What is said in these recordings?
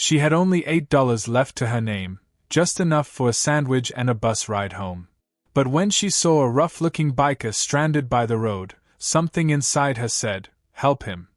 She had only $8 left to her name, just enough for a sandwich and a bus ride home. But when she saw a rough-looking biker stranded by the road, something inside her said, "Help him."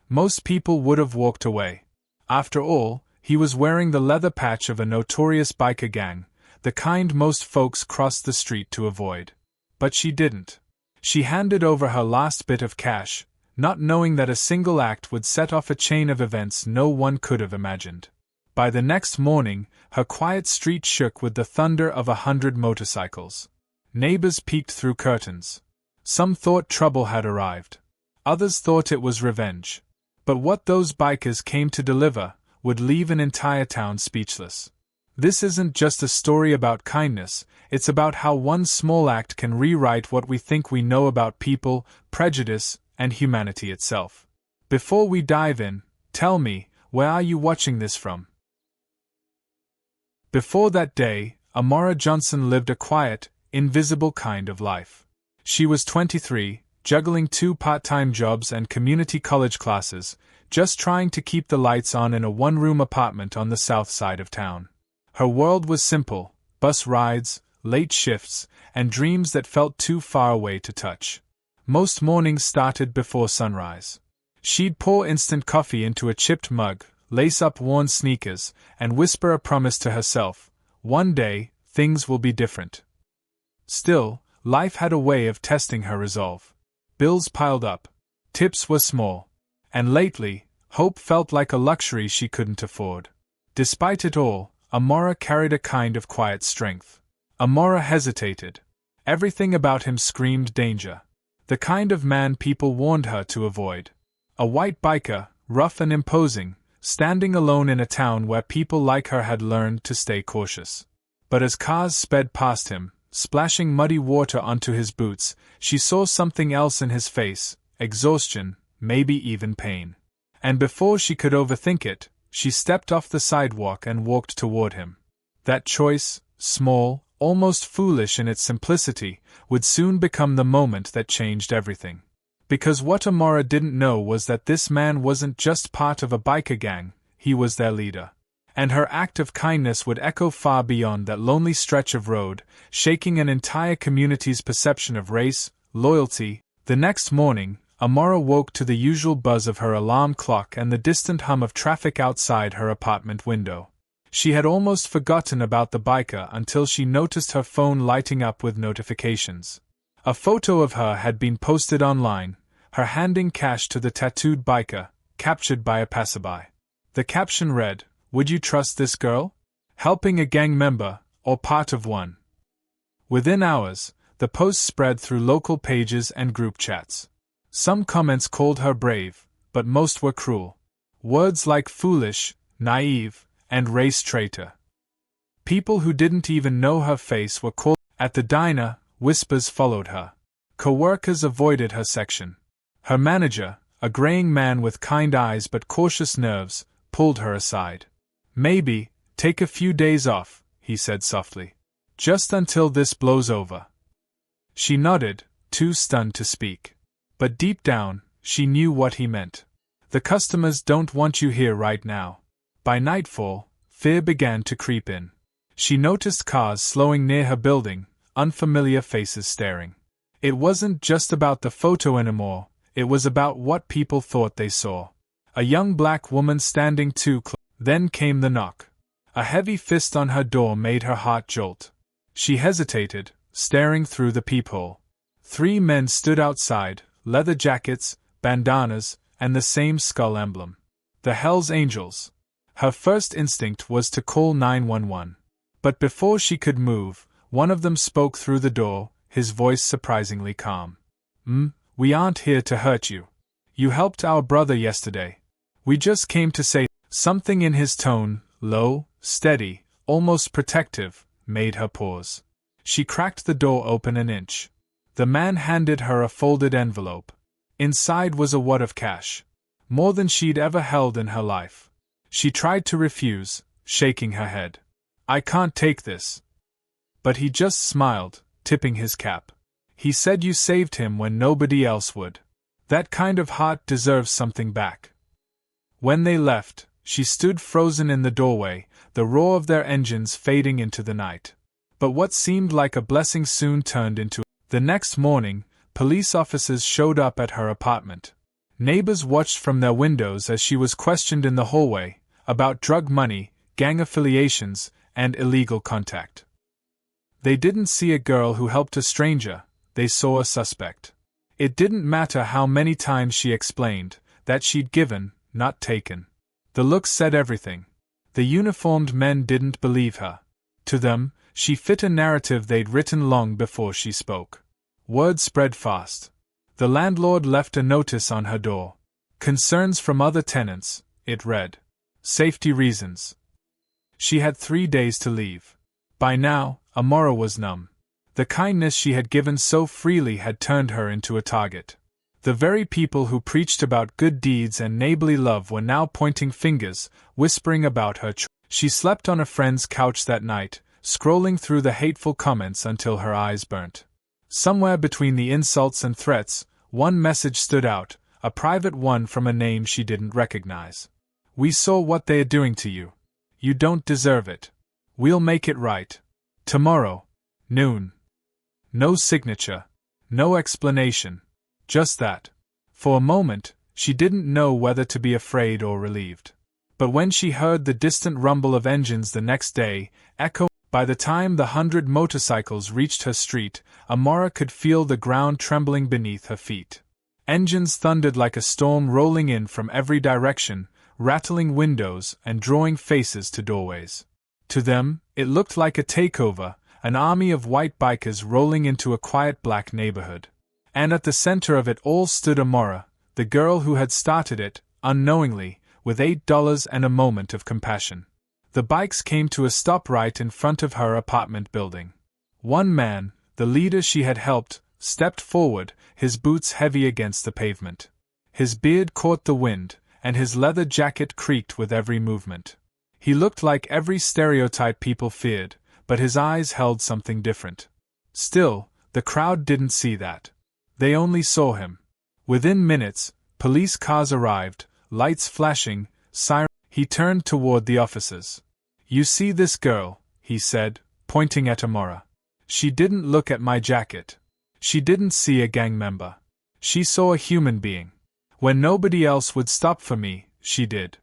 Most people would have walked away. After all, he was wearing the leather patch of a notorious biker gang, the kind most folks crossed the street to avoid. But she didn't. She handed over her last bit of cash, not knowing that a single act would set off a chain of events no one could have imagined. By the next morning, her quiet street shook with the thunder of 100 motorcycles. Neighbors peeked through curtains. Some thought trouble had arrived. Others thought it was revenge. But what those bikers came to deliver would leave an entire town speechless. This isn't just a story about kindness, it's about how one small act can rewrite what we think we know about people, prejudice, and humanity itself. Before we dive in, tell me, where are you watching this from? Before that day, Amara Johnson lived a quiet, invisible kind of life. She was 23, juggling 2 part-time jobs and community college classes, just trying to keep the lights on in a one-room apartment on the south side of town. Her world was simple: bus rides, late shifts, and dreams that felt too far away to touch. Most mornings started before sunrise. She'd pour instant coffee into a chipped mug, lace up worn sneakers, and whisper a promise to herself: one day, things will be different. Still, life had a way of testing her resolve. Bills piled up. Tips were small. And lately, hope felt like a luxury she couldn't afford. Despite it all, Amara carried a kind of quiet strength. Amara hesitated. Everything about him screamed danger. The kind of man people warned her to avoid. A white biker, rough and imposing, standing alone in a town where people like her had learned to stay cautious. But as cars sped past him, splashing muddy water onto his boots, she saw something else in his face: exhaustion, maybe even pain. And before she could overthink it, she stepped off the sidewalk and walked toward him. That choice, small, almost foolish in its simplicity, would soon become the moment that changed everything. Because what Amara didn't know was that this man wasn't just part of a biker gang, he was their leader. And her act of kindness would echo far beyond that lonely stretch of road, shaking an entire community's perception of race, loyalty. The next morning, Amara woke to the usual buzz of her alarm clock and the distant hum of traffic outside her apartment window. She had almost forgotten about the biker until she noticed her phone lighting up with notifications. A photo of her had been posted online, her handing cash to the tattooed biker, captured by a passerby. The caption read, "Would you trust this girl? Helping a gang member, or part of one?" Within hours, the post spread through local pages and group chats. Some comments called her brave, but most were cruel. Words like foolish, naive, and race traitor. People who didn't even know her face were called. At the diner, whispers followed her. Co-workers avoided her section. Her manager, a graying man with kind eyes but cautious nerves, pulled her aside. "Maybe, take a few days off," he said softly. "Just until this blows over." She nodded, too stunned to speak. But deep down, she knew what he meant. The customers don't want you here right now. By nightfall, fear began to creep in. She noticed cars slowing near her building, unfamiliar faces staring. It wasn't just about the photo anymore, it was about what people thought they saw. A young black woman standing too close. Then came the knock. A heavy fist on her door made her heart jolt. She hesitated, staring through the peephole. 3 men stood outside, leather jackets, bandanas, and the same skull emblem. The Hells Angels. Her first instinct was to call 911. But before she could move, one of them spoke through the door, his voice surprisingly calm. We aren't here to hurt you. You helped our brother yesterday. We just came to say." Something in his tone, low, steady, almost protective, made her pause. She cracked the door open an inch. The man handed her a folded envelope. Inside was a wad of cash. More than she'd ever held in her life. She tried to refuse, shaking her head. "I can't take this." But he just smiled, tipping his cap. He said you saved him when nobody else would. That kind of heart deserves something back. When they left, She stood frozen in the doorway, the roar of their engines fading into the night. But what seemed like a blessing soon turned into. The next morning, police officers showed up at her apartment. Neighbors watched from their windows as she was questioned in the hallway about drug money, gang affiliations, and illegal contact. They didn't see a girl who helped a stranger, they saw a suspect. It didn't matter how many times she explained that she'd given, not taken. The look said everything. The uniformed men didn't believe her. To them, she fit a narrative they'd written long before she spoke. Word spread fast. The landlord left a notice on her door. Concerns from other tenants, it read. Safety reasons. She had 3 days to leave. By now, Amara was numb. The kindness she had given so freely had turned her into a target. The very people who preached about good deeds and neighborly love were now pointing fingers, whispering about her. She slept on a friend's couch that night, scrolling through the hateful comments until her eyes burnt. Somewhere between the insults and threats, one message stood out, a private one from a name she didn't recognize. We saw what they are doing to you. You don't deserve it. We'll make it right. Tomorrow. Noon. No signature. No explanation. Just that. For a moment, she didn't know whether to be afraid or relieved. But when she heard the distant rumble of engines the next day, echoing, by the time the 100 motorcycles reached her street, Amara could feel the ground trembling beneath her feet. Engines thundered like a storm rolling in from every direction, rattling windows and drawing faces to doorways. To them, it looked like a takeover, an army of white bikers rolling into a quiet black neighborhood. And at the center of it all stood Amara, the girl who had started it, unknowingly, with $8 and a moment of compassion. The bikes came to a stop right in front of her apartment building. One man, the leader she had helped, stepped forward, his boots heavy against the pavement. His beard caught the wind, and his leather jacket creaked with every movement. He looked like every stereotype people feared, but his eyes held something different. Still, the crowd didn't see that. They only saw him. Within minutes, police cars arrived, lights flashing, sirens. He turned toward the officers. You see this girl, he said, pointing at Amara. She didn't look at my jacket. She didn't see a gang member. She saw a human being. When nobody else would stop for me, she did.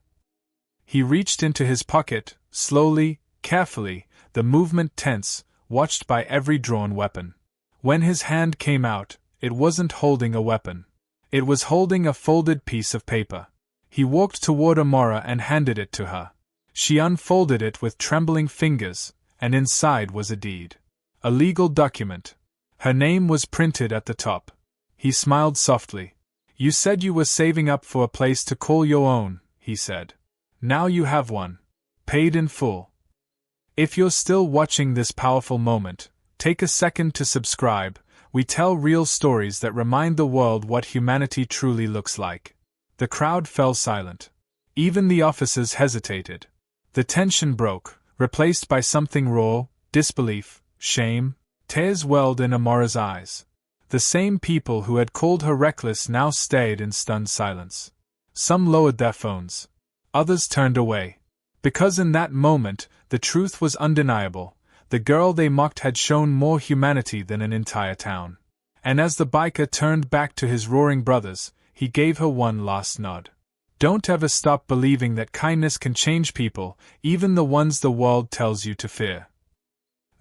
He reached into his pocket, slowly, carefully, the movement tense, watched by every drawn weapon. When his hand came out, it wasn't holding a weapon. It was holding a folded piece of paper. He walked toward Amara and handed it to her. She unfolded it with trembling fingers, and inside was a deed. A legal document. Her name was printed at the top. He smiled softly. You said you were saving up for a place to call your own, he said. Now you have one. Paid in full. If you're still watching this powerful moment, take a second to subscribe. We tell real stories that remind the world what humanity truly looks like. The crowd fell silent. Even the officers hesitated. The tension broke, replaced by something raw, disbelief, shame. Tears welled in Amara's eyes. The same people who had called her reckless now stared in stunned silence. Some lowered their phones. Others turned away. Because in that moment, the truth was undeniable. The girl they mocked had shown more humanity than an entire town. And as the biker turned back to his roaring brothers, he gave her one last nod. Don't ever stop believing that kindness can change people, even the ones the world tells you to fear.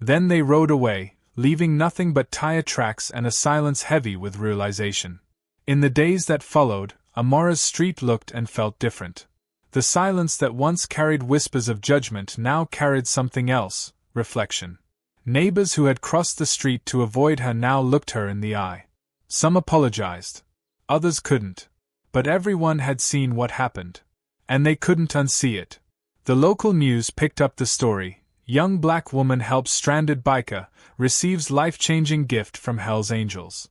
Then they rode away, leaving nothing but tire tracks and a silence heavy with realization. In the days that followed, Amara's street looked and felt different. The silence that once carried whispers of judgment now carried something else, reflection. Neighbors who had crossed the street to avoid her now looked her in the eye. Some apologized. Others couldn't. But everyone had seen what happened. And they couldn't unsee it. The local news picked up the story. Young black woman helps stranded biker, receives life-changing gift from Hell's Angels.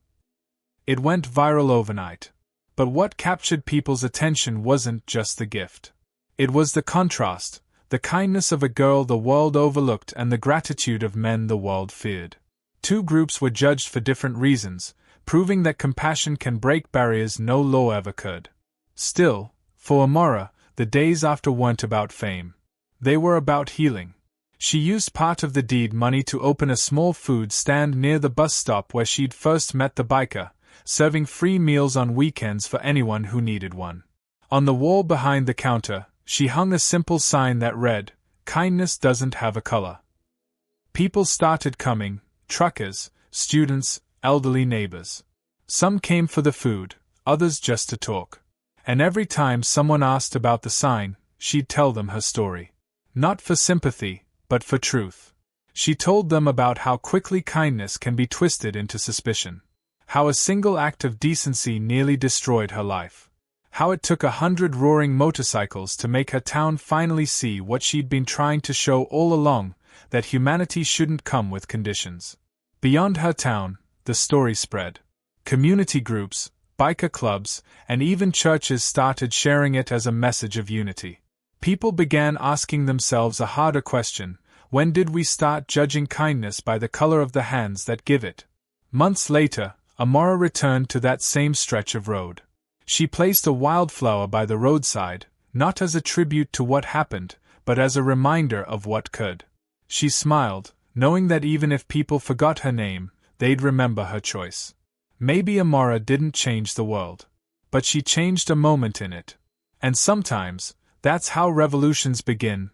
It went viral overnight. But what captured people's attention wasn't just the gift. It was the contrast, the kindness of a girl the world overlooked and the gratitude of men the world feared. Two groups were judged for different reasons, proving that compassion can break barriers no law ever could. Still, for Amara, the days after weren't about fame. They were about healing. She used part of the deed money to open a small food stand near the bus stop where she'd first met the biker, serving free meals on weekends for anyone who needed one. On the wall behind the counter, she hung a simple sign that read, "Kindness doesn't have a color." People started coming, truckers, students, elderly neighbors. Some came for the food, others just to talk. And every time someone asked about the sign, she'd tell them her story. Not for sympathy, but for truth. She told them about how quickly kindness can be twisted into suspicion. How a single act of decency nearly destroyed her life. How it took 100 roaring motorcycles to make her town finally see what she'd been trying to show all along, that humanity shouldn't come with conditions. Beyond her town, the story spread. Community groups, biker clubs, and even churches started sharing it as a message of unity. People began asking themselves a harder question: when did we start judging kindness by the color of the hands that give it? Months later, Amara returned to that same stretch of road. She placed a wildflower by the roadside, not as a tribute to what happened, but as a reminder of what could. She smiled, knowing that even if people forgot her name, they'd remember her choice. Maybe Amara didn't change the world, but she changed a moment in it. And sometimes, that's how revolutions begin,